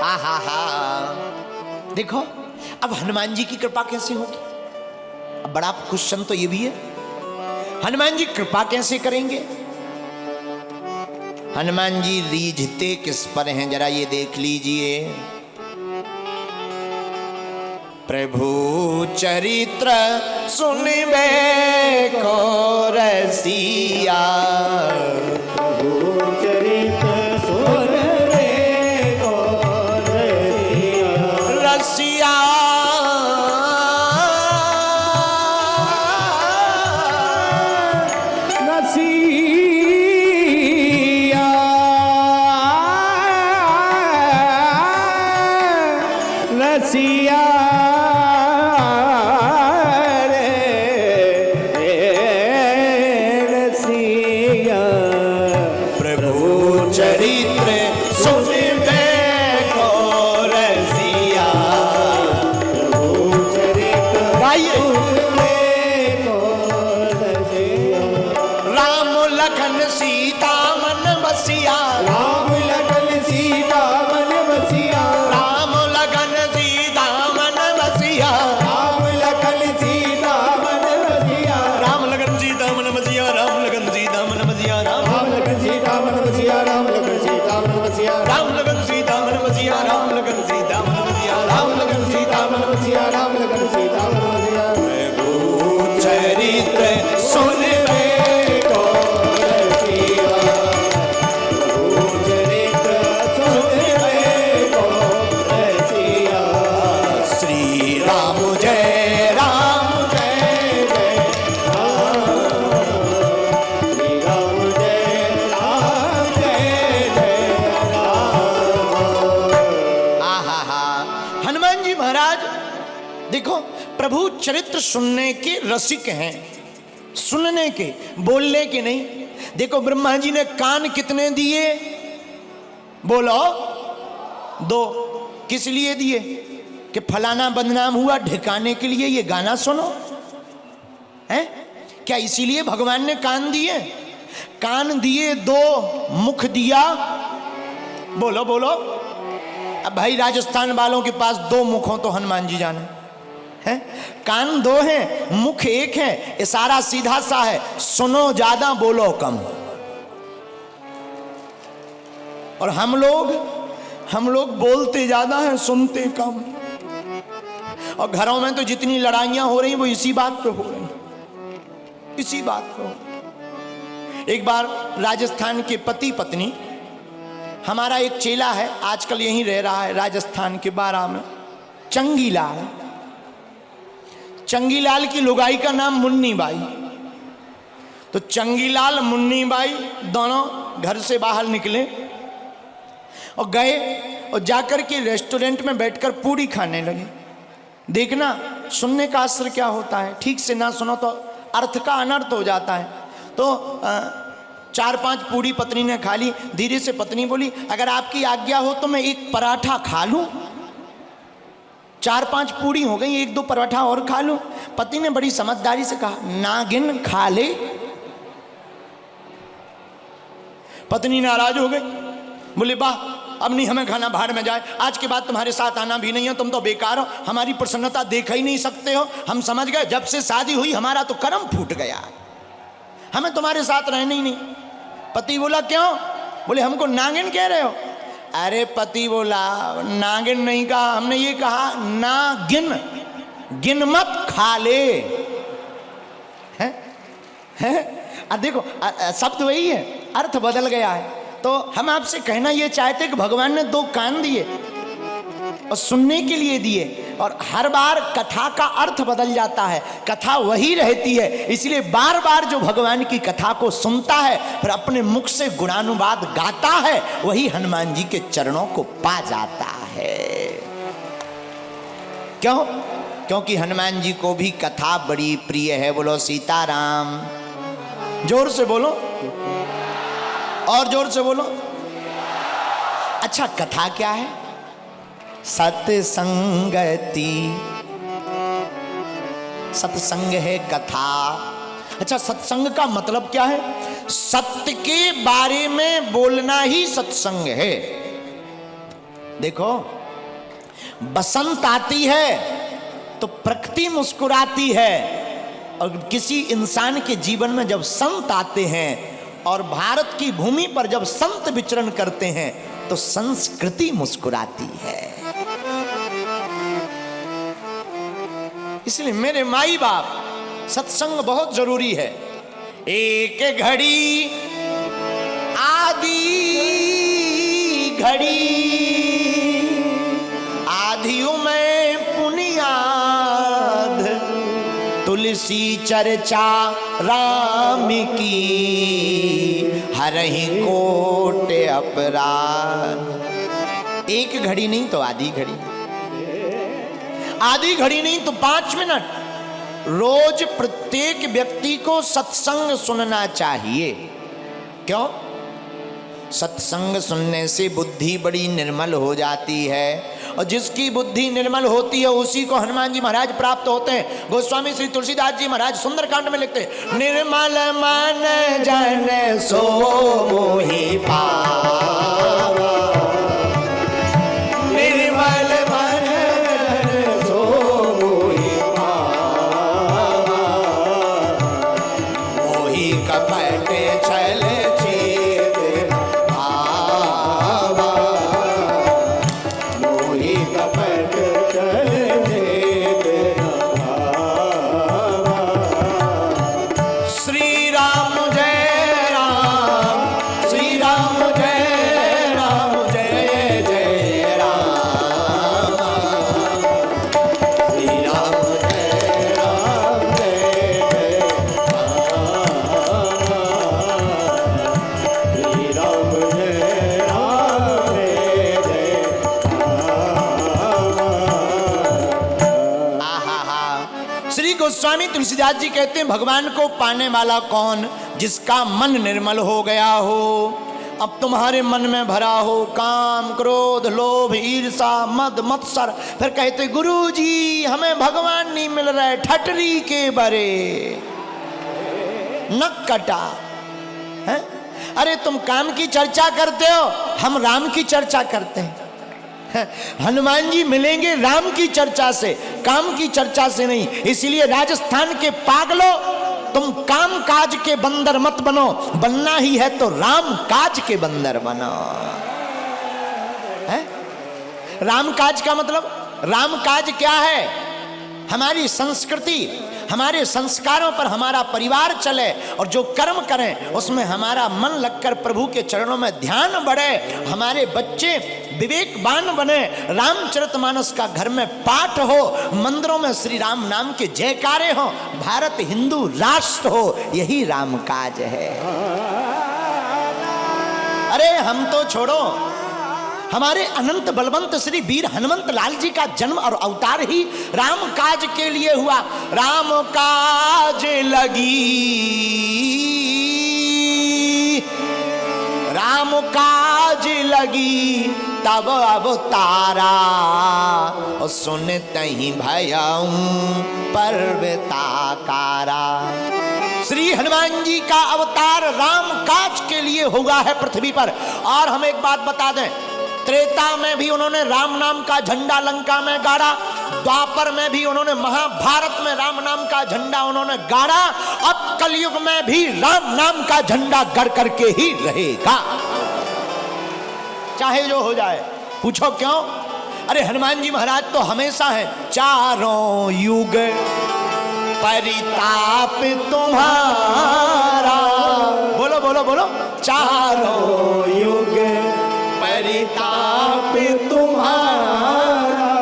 आहा हा। देखो अब हनुमान जी की कृपा कैसे होगी? अब बड़ा क्वेश्चन तो ये भी है, हनुमान जी कृपा कैसे करेंगे? हनुमान जी रीझते किस पर हैं, जरा ये देख लीजिए। प्रभु चरित्र सुनबे को रसिया, प्रभु चरित्र सुनबे को रसिया, रसिया रसिया रसिया, प्रभु चरित्र सुनबे को रसिया। प्रभु चरित्र गाइए। सुनबे को रसिया, राम लखन सीता मन बसिया, राम लखन सीता मन बसिया, राम लखन सीता मन बसिया, राम लखन सीता मन बसिया, राम लखन सीता मन बसिया, राम लखन सीता मन बसिया, राम लखन सीता मन बसिया, राम लखन सीता मन बसिया, राम लखन सीता मन बसिया, राम लखन सीता मन बसिया, राम लखन सीता मन बसिया, राम लखन सीता मन बसिया। प्रभु चरित्र सुनबे को रसिया, प्रभु चरित्र सुनबे को रसिया, श्री राम जय राम जय जय राम, श्री राम जय राम जय जय राम। आहा हा। हनुमान जी महाराज देखो प्रभु चरित्र सुनने के रसिक हैं, सुनने के, बोलने के नहीं। देखो ब्रह्मा जी ने कान कितने दिए? बोलो, 2। किस लिए दिए? कि फलाना बदनाम हुआ ढिकाने के लिए ये गाना सुनो है क्या? इसीलिए भगवान ने कान दिए। कान दिए 2, मुख दिया। बोलो बोलो। अब भाई राजस्थान वालों के पास 2 मुख हो तो हनुमान जी जाने हैं। कान 2 हैं, मुख 1 है, इशारा सीधा सा है, सुनो ज्यादा बोलो कम। और हम लोग बोलते ज्यादा हैं, सुनते कम। और घरों में तो जितनी लड़ाइयां हो रही वो इसी बात पे हो रही, इसी बात पे। एक बार राजस्थान के पति पत्नी, हमारा एक चेला है आजकल यहीं रह रहा है राजस्थान के बारा में, चंगीलाल। चंगीलाल की लुगाई का नाम मुन्नी बाई। तो चंगीलाल मुन्नी बाई दोनों घर से बाहर निकले और गए और जाकर के रेस्टोरेंट में बैठकर पूड़ी खाने लगे। देखना सुनने का असर क्या होता है, ठीक से ना सुनो तो अर्थ का अनर्थ हो जाता है। तो 4-5 पूड़ी पत्नी ने खा ली। धीरे से पत्नी बोली, अगर आपकी आज्ञा हो तो मैं 1 पराठा खा लूं। 4-5 पूड़ी हो गई, 1-2 पराठा और खा लूं। पति ने बड़ी समझदारी से कहा, नागिन खा ले। पत्नी नाराज हो गई, बोले वाह अब नहीं हमें खाना, बाहर में जाए, आज के बाद तुम्हारे साथ आना भी नहीं है, तुम तो बेकार हो, हमारी प्रसन्नता देख ही नहीं सकते हो। हम समझ गए जब से शादी हुई हमारा तो कर्म फूट गया, हमें तुम्हारे साथ रहने ही नहीं। पति बोला क्यों? बोले हमको नागिन कह रहे हो। अरे पति बोला नागिन नहीं कहा, हमने ये कहा ना गिन, गिन मत खा ले। हैं? देखो शब्द वही है, अर्थ बदल गया है। तो हम आपसे कहना ये चाहते कि भगवान ने 2 कान दिए और सुनने के लिए दिए, और हर बार कथा का अर्थ बदल जाता है, कथा वही रहती है। इसलिए बार बार जो भगवान की कथा को सुनता है फिर अपने मुख से गुणानुवाद गाता है, वही हनुमान जी के चरणों को पा जाता है। क्यों? क्योंकि हनुमान जी को भी कथा बड़ी प्रिय है। बोलो सीताराम। जोर से बोलो, और जोर से बोलो। अच्छा कथा क्या है? सत्संगति, सत्संग है कथा। अच्छा सत्संग का मतलब क्या है? सत्य के बारे में बोलना ही सत्संग है। देखो, बसंत आती है तो प्रकृति मुस्कुराती है, और किसी इंसान के जीवन में जब संत आते हैं और भारत की भूमि पर जब संत विचरण करते हैं तो संस्कृति मुस्कुराती है। इसलिए मेरे माई बाप, सत्संग बहुत जरूरी है। एक घड़ी आधी घड़ी, आधियों में पुनियाद, तुलसी चर्चा राम की, हरहि कोट अपराध। एक घड़ी नहीं तो आधी घड़ी, आधी घड़ी नहीं तो 5 मिनट रोज प्रत्येक व्यक्ति को सत्संग सुनना चाहिए। क्यों? सत्संग सुनने से बुद्धि बड़ी निर्मल हो जाती है, और जिसकी बुद्धि निर्मल होती है उसी को हनुमान जी महाराज प्राप्त होते हैं। गोस्वामी श्री तुलसीदास जी महाराज सुंदरकांड में लिखते हैं, निर्मल मन जन सो मोहि पावा, निर्मल मन जन सो मोहि पावा, मोहि कपट छल गोस्वामी तुलसीदास जी कहते हैं, भगवान को पाने वाला कौन? जिसका मन निर्मल हो गया हो। अब तुम्हारे मन में भरा हो काम, क्रोध, लोभ, ईर्षा, मद, मत्सर, फिर कहते गुरुजी हमें भगवान नहीं मिल रहे, ठटरी के बरे नक कटा है। अरे तुम काम की चर्चा करते हो, हम राम की चर्चा करते हैं। हनुमान जी मिलेंगे राम की चर्चा से, काम की चर्चा से नहीं। इसलिए राजस्थान के पागलों, तुम काम काज के बंदर मत बनो, बनना ही है तो राम काज के बंदर बनो। है? राम काज का मतलब, राम काज क्या है? हमारी संस्कृति, हमारे संस्कारों पर हमारा परिवार चले, और जो कर्म करें उसमें हमारा मन लगकर प्रभु के चरणों में ध्यान बढ़े, हमारे बच्चे विवेकवान बने, रामचरितमानस का घर में पाठ हो, मंदिरों में श्री राम नाम के जयकारे हो, भारत हिंदू राष्ट्र हो, यही राम काज है। अरे हम तो छोड़ो, हमारे अनंत बलवंत श्री वीर हनुमंत लाल जी का जन्म और अवतार ही राम काज के लिए हुआ। राम काज लगी, राम काज लगी, तब अवतारा, सुनते ही भयऊ पर्वताकारा। श्री हनुमान जी का अवतार राम काज के लिए हुआ है पृथ्वी पर। और हम एक बात बता दें, त्रेता में भी उन्होंने राम नाम का झंडा लंका में गाड़ा, द्वापर में भी उन्होंने, महाभारत में राम नाम का झंडा उन्होंने गाड़ा, अब कलयुग में भी राम नाम का झंडा गड़ करके ही रहेगा, चाहे जो हो जाए। पूछो क्यों? अरे हनुमान जी महाराज तो हमेशा हैं, चारों युग परिताप तुम्हारा, बोलो बोलो बोलो, चारों युग परिताप तुम्हारा,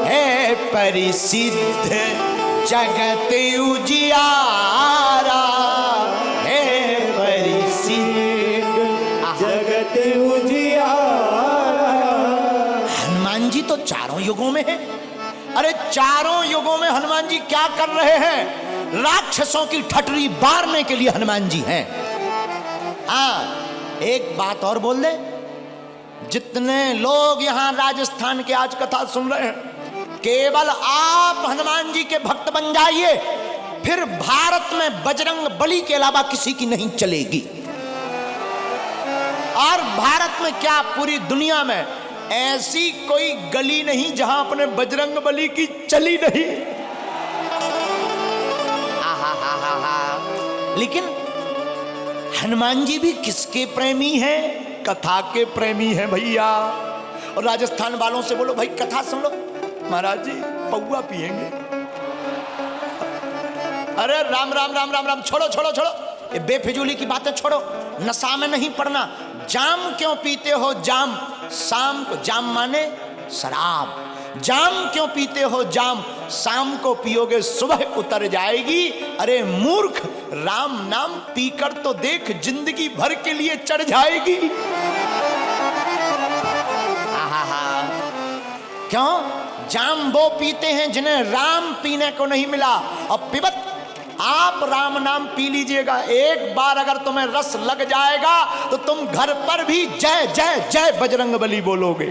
है परिसिद्ध जगत उजियारा, है परिसिद्ध जगत उजियारा। हनुमान जी तो चारों युगों में है। अरे चारों युगों में हनुमान जी क्या कर रहे हैं? राक्षसों की ठटरी बारने के लिए हनुमान जी हैं। हाँ, एक बात और बोल दे, जितने लोग यहां राजस्थान के आज कथा सुन रहे हैं, केवल आप हनुमान जी के भक्त बन जाइए, फिर भारत में बजरंग बली के अलावा किसी की नहीं चलेगी। और भारत में क्या, पूरी दुनिया में ऐसी कोई गली नहीं जहां अपने बजरंग बली की चली नहीं। लेकिन हनुमान जी भी किसके प्रेमी हैं? कथा के प्रेमी हैं भैया। और राजस्थान वालों से बोलो भाई कथा सुन लो, महाराज जी पौवा पिएंगे। अरे राम राम राम राम राम, छोड़ो छोड़ो छोड़ो, ये बेफिजूली की बातें छोड़ो। नशा में नहीं पड़ना। जाम क्यों पीते हो? जाम शाम को, जाम माने शराब। जाम क्यों पीते हो? जाम शाम को पियोगे सुबह उतर जाएगी। अरे मूर्ख, राम नाम पीकर तो देख, जिंदगी भर के लिए चढ़ जाएगी। क्यों? जाम वो पीते हैं जिन्हें राम पीने को नहीं मिला। और पिबत आप राम नाम पी लीजिएगा, एक बार अगर तुम्हें रस लग जाएगा तो तुम घर पर भी जय जय जय बजरंग बली बोलोगे।